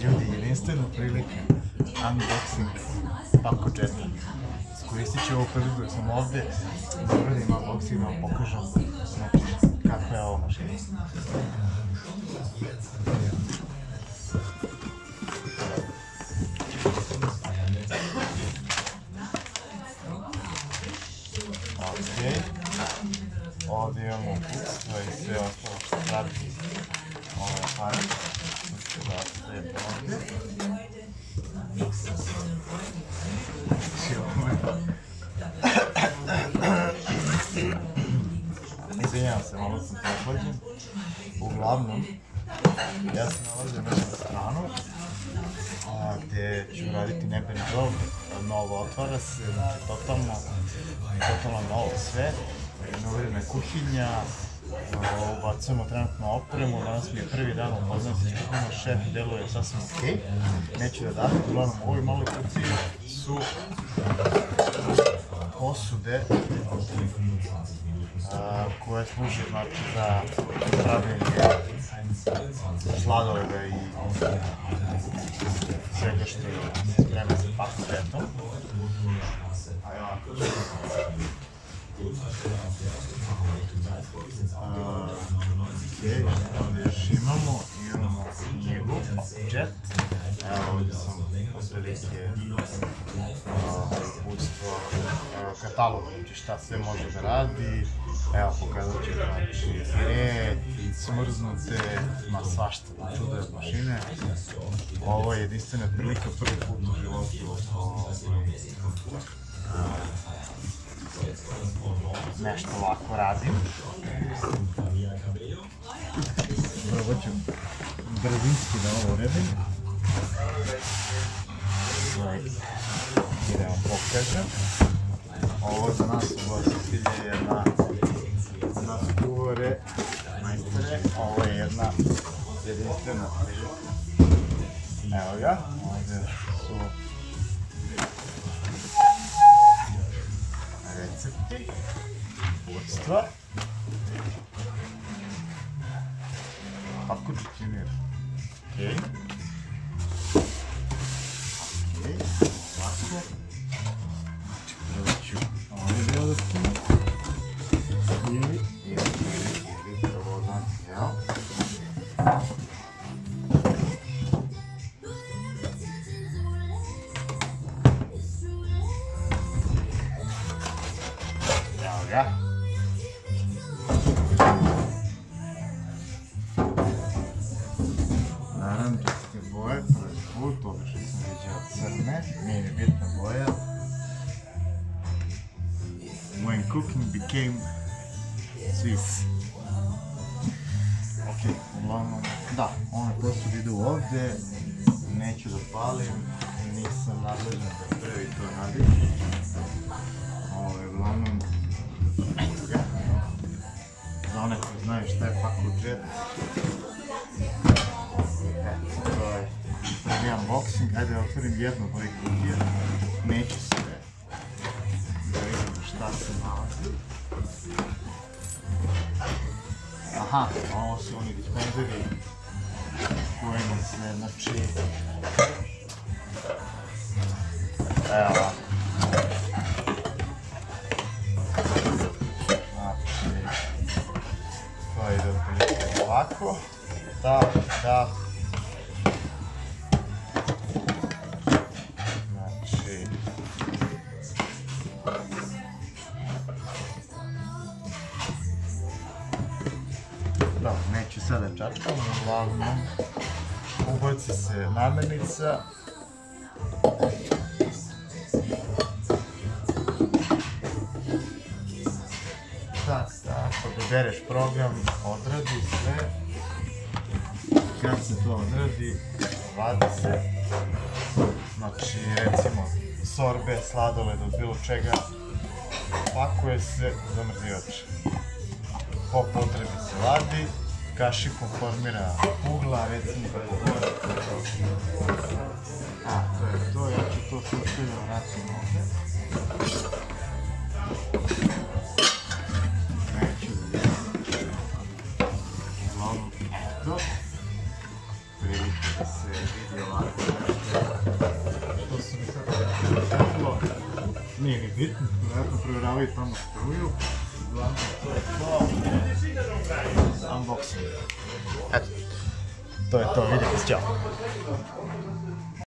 Ljudi, jedinstvena prilika, unboxing Paco Jetta. Iskoristit ću ovu priliku da sam ovde, da uradim unboxing, da vam pokažem, znači, kako je ovo mašina. Okej, ovdje imamo uputstva i sve ostalo što prati ovaj aparat. Da ostavimo ovdje. Izvinjavam se, malo sam prehlađen. Uglavnom, ja se nalazim na stranu gdje ću raditi nebeni dog, novo otvara se, znači totalno novo sve, renovirana kuhinja, ubacujemo trenutno opremu, danas mi je prvi dan upoznam se čekamo, šef deluje sasvim okej, neću da davim, uglavnom u ovoj maloj kući su posude koje služe znači za pravljenje sladoleda i svega što se sprema sa Paco Jettom. Ovdje još imamo knjigu Paco Jett. Evo ovdje sam otprilike uputstvo, katalog, znači šta sve može da radi. Evo pokazat ću znači pire, smrznute, ima svašta čuda od mašine. Ovo je jedinstvena prilika, prvi put u životu nešto ovako radim. Probat ću brzinski da ovo uredim. I da vam pokažem. Ovo za nas ugostitelje je jedna kuvare, majstore. Ovo je jedna jedinstvena prilika. Evo ga, ovdje su recepti, uputstva. Paco Jett, okej. Ovako. Znači, prvo ću ovaj deo da skinem. Ili prvo znači, evo. Evo ga. Naranđaste boje, prvi put, obično sam viđao crne, nije mi bitna boja. When cooking became Swiss. Ok, uglavnom, da, one posud idu ovdje, neću da palim, nisam nadležan da prvi to radim. Ovo je uglavnom, eto ga, za one koji znaju šta je Paco Jett. To je prvi unboxing, ajde da otvorim jednu od ovih kutija, neću sve da vidim šta se nalazi. Aha, ovo su oni dispenzeri kojima se, znači, evo ovako. Znači, to ide otprilike ovako, da. Znači, da, neću sada čačkam, uglavnom, ubaci se namirnica. Tako, dobereš program, odradi sve. Kad se to odradi, vadi se. Znači, recimo, sorbe, sladoled od bilo čega, pakuje se u zamrzivač. Po potrebi se vadi, kašikom formira ugla, recimo kada je gore. To je to, ja ću to suštilja vratim ovdje. Neću da vidim. Uglavnom, to. Prilike da se vidi ovako što su mi sad radilo. Nije ni bitno, vjerojatno provjeravaju tamo struju. Uglavnom to je to. Unboxing. Eto, to je to, vidite se, čao.